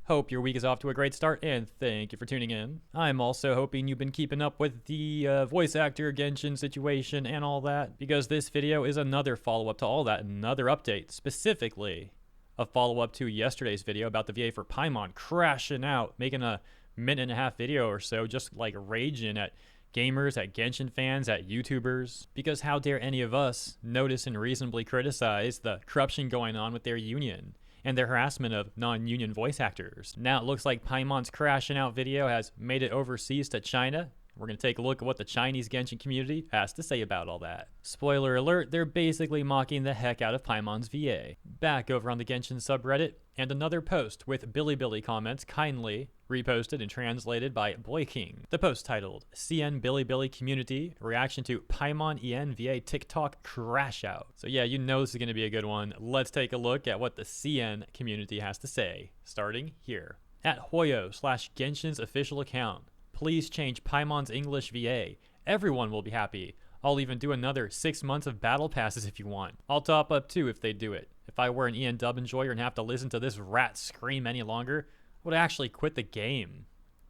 Hope your week is off to a great start, and thank you for tuning in. I'm also hoping you've been keeping up with the voice actor Genshin situation and all that, because this video is another follow-up to all that, another update, specifically a follow-up to yesterday's video about the VA for Paimon crashing out, making a minute and a half video or so, just like raging at gamers, at Genshin fans, at YouTubers, because how dare any of us notice and reasonably criticize the corruption going on with their union and their harassment of non-union voice actors. Now it looks like Paimon's crashing out video has made it overseas to China. We're going to take a look at what the Chinese Genshin community has to say about all that. Spoiler alert, they're basically mocking the heck out of Paimon's VA. Back over on the Genshin subreddit, and another post with Billy comments kindly reposted and translated by Boy King. The post titled, CN Billy Community Reaction to Paimon EN VA TikTok Crash Out. So yeah, you know this is going to be a good one. Let's take a look at what the CN community has to say, starting here. At Hoyo/Genshin's official account, please change Paimon's English VA. Everyone will be happy. I'll even do another 6 months of battle passes if you want. I'll top up too if they do it. If I were an EN dub enjoyer and have to listen to this rat scream any longer, I would actually quit the game.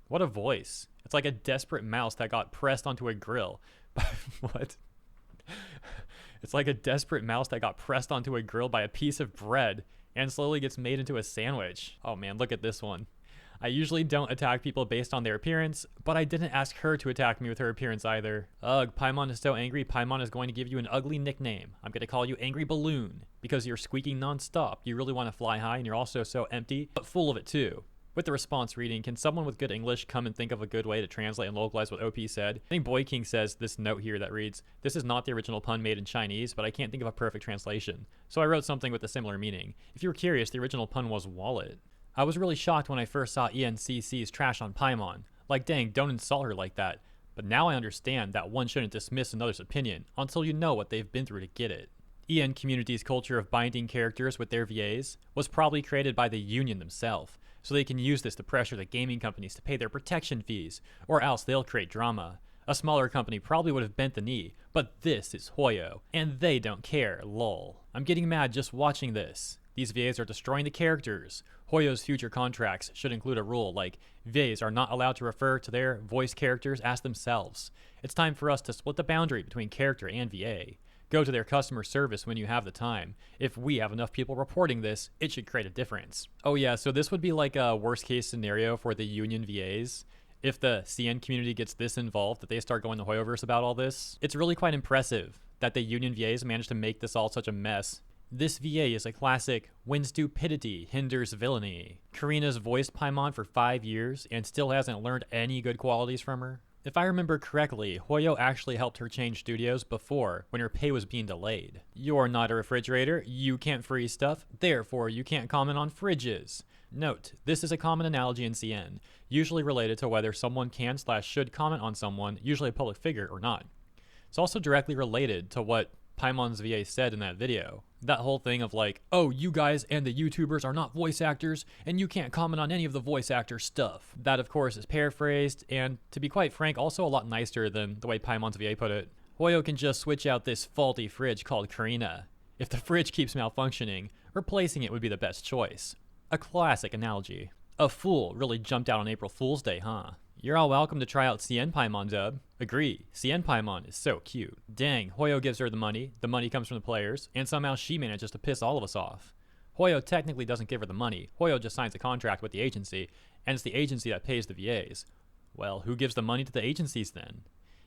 What a voice. It's like a desperate mouse that got pressed onto a grill. What? It's like a desperate mouse that got pressed onto a grill by a piece of bread and slowly gets made into a sandwich. Oh man, look at this one. I usually don't attack people based on their appearance, but I didn't ask her to attack me with her appearance either. Ugh, Paimon is so angry, Paimon is going to give you an ugly nickname. I'm going to call you Angry Balloon, because you're squeaking non-stop. You really want to fly high, and you're also so empty, but full of it too. With the response reading, can someone with good English come and think of a good way to translate and localize what OP said? I think Boy King says this note here that reads, this is not the original pun made in Chinese, but I can't think of a perfect translation. So I wrote something with a similar meaning. If you were curious, the original pun was wallet. I was really shocked when I first saw ENCC's trash on Paimon. Like, dang, don't insult her like that. But now I understand that one shouldn't dismiss another's opinion until you know what they've been through to get it. EN community's culture of binding characters with their VAs was probably created by the union themselves, so they can use this to pressure the gaming companies to pay their protection fees, or else they'll create drama. A smaller company probably would have bent the knee, but this is Hoyo, and they don't care, lol. I'm getting mad just watching this. These VAs are destroying the characters. Hoyo's future contracts should include a rule like VAs are not allowed to refer to their voice characters as themselves. It's time for us to split the boundary between character and VA. Go to their customer service when you have the time. If we have enough people reporting this, it should create a difference. Oh yeah, so this would be like a worst case scenario for the union VAs. If the CN community gets this involved, that they start going to Hoyoverse about all this. It's really quite impressive that the union VAs managed to make this all such a mess. This VA is a classic, when stupidity hinders villainy. Karina's voiced Paimon for 5 years and still hasn't learned any good qualities from her. If I remember correctly, Hoyo actually helped her change studios before, when her pay was being delayed. You're not a refrigerator, you can't freeze stuff, therefore you can't comment on fridges. Note, this is a common analogy in CN, usually related to whether someone can/should comment on someone, usually a public figure, or not. It's also directly related to what Paimon's VA said in that video. That whole thing of like, oh, you guys and the YouTubers are not voice actors, and you can't comment on any of the voice actor stuff. That, of course, is paraphrased, and to be quite frank, also a lot nicer than the way Paimon's VA put it. Hoyo can just switch out this faulty fridge called Karina. If the fridge keeps malfunctioning, replacing it would be the best choice. A classic analogy. A fool really jumped out on April Fool's Day, huh? You're all welcome to try out CN Paimon dub. Agree, CN Paimon is so cute. Dang, Hoyo gives her the money comes from the players, and somehow she manages to piss all of us off. Hoyo technically doesn't give her the money, Hoyo just signs a contract with the agency, and it's the agency that pays the VAs. Well, who gives the money to the agencies then?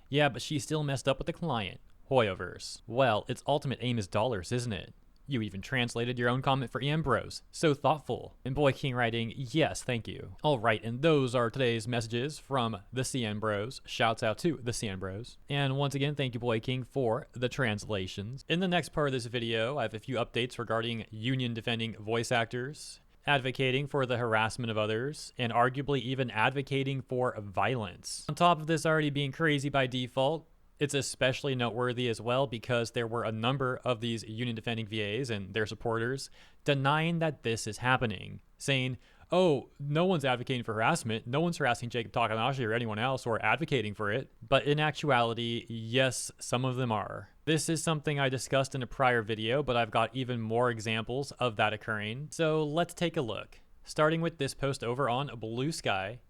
Yeah, but she still messed up with the client. Hoyoverse. Well, its ultimate aim is dollars, isn't it? You even translated your own comment for EM Bros. So thoughtful. And Boy King writing, yes, thank you. Alright, and those are today's messages from the CN Bros. Shouts out to the CN Bros. And once again, thank you Boy King for the translations. In the next part of this video, I have a few updates regarding union defending voice actors, advocating for the harassment of others, and arguably even advocating for violence. On top of this already being crazy by default, it's especially noteworthy as well because there were a number of these union defending VAs and their supporters denying that this is happening, saying, oh, no one's advocating for harassment, no one's harassing Jacob Takanashi or anyone else or advocating for it. But in actuality, yes, some of them are. This is something I discussed in a prior video, but I've got even more examples of that occurring. So let's take a look. starting with this post over on Blue Sky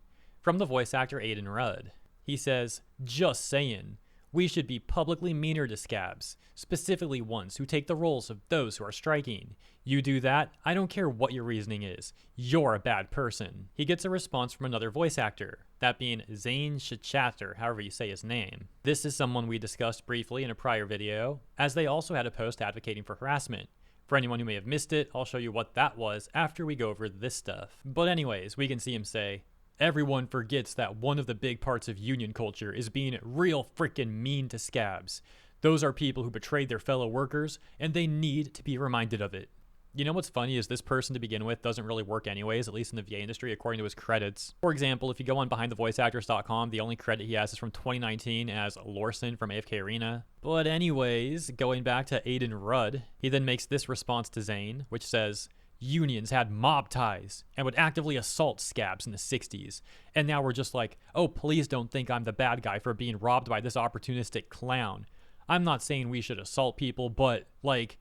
from the voice actor Aiden Rudd. He says, "Just saying, we should be publicly meaner to scabs, specifically ones who take the roles of those who are striking. You do that, I don't care what your reasoning is. You're a bad person." He gets a response from another voice actor, that being Zane Shachatter, however you say his name. This is someone we discussed briefly in a prior video, as they also had a post advocating for harassment. For anyone who may have missed it, I'll show you what that was after we go over this stuff. But anyways, we can see him say, "Everyone forgets that one of the big parts of union culture is being real frickin' mean to scabs. Those are people who betrayed their fellow workers, and they need to be reminded of it." You know what's funny is this person to begin with doesn't really work anyways, at least in the VA industry, according to his credits. For example, if you go on BehindTheVoiceActors.com, the only credit he has is from 2019 as Lorson from AFK Arena. But anyways, going back to Aiden Rudd, he then makes this response to Zane, which says, "Unions had mob ties and would actively assault scabs in the 60s. And now we're just like, oh, please don't think I'm the bad guy for being robbed by this opportunistic clown. I'm not saying we should assault people, but, like,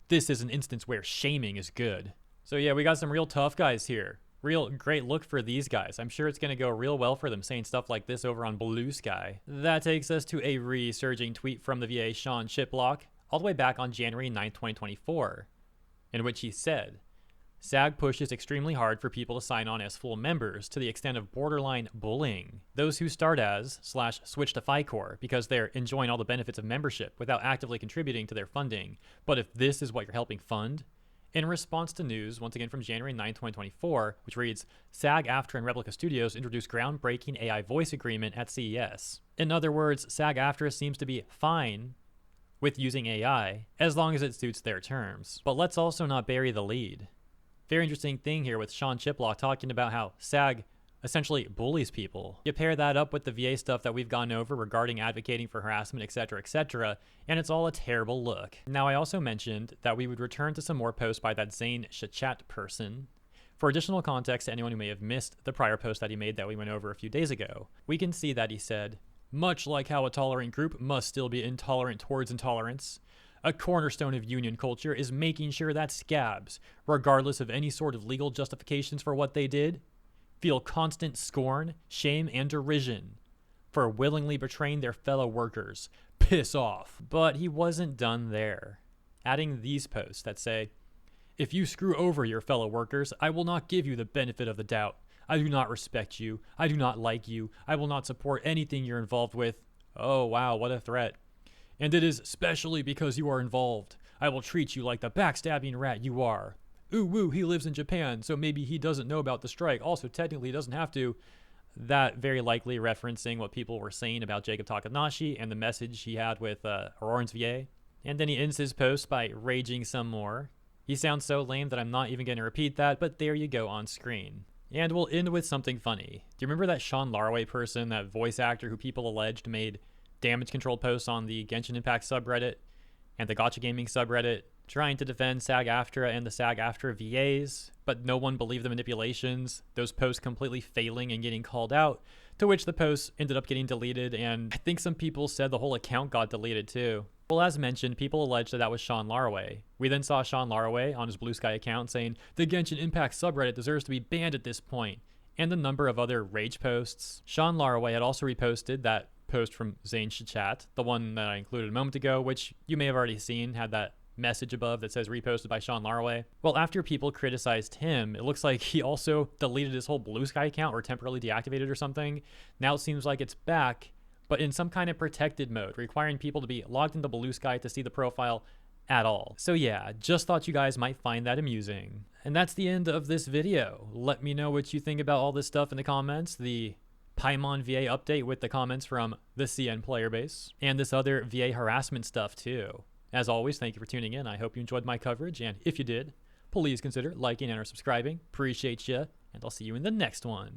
this is an instance where shaming is good." So yeah, we got some real tough guys here. Real great look for these guys. I'm sure it's going to go real well for them saying stuff like this over on Blue Sky. That takes us to a resurging tweet from the VA Sean Chiplock, all the way back on January 9th, 2024, in which he said, "SAG pushes extremely hard for people to sign on as full members to the extent of borderline bullying. Those who start as / switch to FICOR because they're enjoying all the benefits of membership without actively contributing to their funding. But if this is what you're helping fund?" In response to news, once again from January 9, 2024, which reads, "SAG-AFTRA and Replica Studios introduced groundbreaking AI voice agreement at CES." In other words, SAG-AFTRA seems to be fine with using AI as long as it suits their terms. But let's also not bury the lead. Very interesting thing here with Sean Chiplock talking about how SAG essentially bullies people. You pair that up with the VA stuff that we've gone over regarding advocating for harassment, etc., and it's all a terrible look. Now, I also mentioned that we would return to some more posts by that Zane Shachat person. For additional context to anyone who may have missed the prior post that he made that we went over a few days ago, we can see that he said, "Much like how a tolerant group must still be intolerant towards intolerance, a cornerstone of union culture is making sure that scabs, regardless of any sort of legal justifications for what they did, feel constant scorn, shame, and derision for willingly betraying their fellow workers. Piss off." But he wasn't done there, adding these posts that say, "If you screw over your fellow workers, I will not give you the benefit of the doubt. I do not respect you. I do not like you. I will not support anything you're involved with." Oh, wow, what a threat. "And it is specially because you are involved. I will treat you like the backstabbing rat you are. Ooh, woo, he lives in Japan, so maybe he doesn't know about the strike. Also, technically, he doesn't have to." That very likely referencing what people were saying about Jacob Takanashi and the message he had with Auroran's VA. And then he ends his post by raging some more. He sounds so lame that I'm not even going to repeat that, but there you go on screen. And we'll end with something funny. Do you remember that Sean Laraway person, that voice actor who people alleged made damage control posts on the Genshin Impact subreddit and the Gacha Gaming subreddit, trying to defend SAG-AFTRA and the SAG-AFTRA VAs, but no one believed the manipulations, those posts completely failing and getting called out, to which the posts ended up getting deleted, and I think some people said the whole account got deleted too. Well, as mentioned, people alleged that was Sean Laraway. We then saw Sean Laraway on his Blue Sky account saying, "The Genshin Impact subreddit deserves to be banned at this point," and a number of other rage posts. Sean Laraway had also reposted that post from Zane Shachat, the one that I included a moment ago, which you may have already seen, had that message above that says reposted by Sean Laraway. Well, after people criticized him, it looks like he also deleted his whole Blue Sky account or temporarily deactivated or something. Now it seems like it's back, but in some kind of protected mode, requiring people to be logged into Blue Sky to see the profile at all. So yeah, just thought you guys might find that amusing. And that's the end of this video. Let me know what you think about all this stuff in the comments. The Paimon VA update with the comments from the CN player base, and this other VA harassment stuff too. As always, thank you for tuning in. I hope you enjoyed my coverage, and if you did, please consider liking and or subscribing. Appreciate you, and I'll see you in the next one.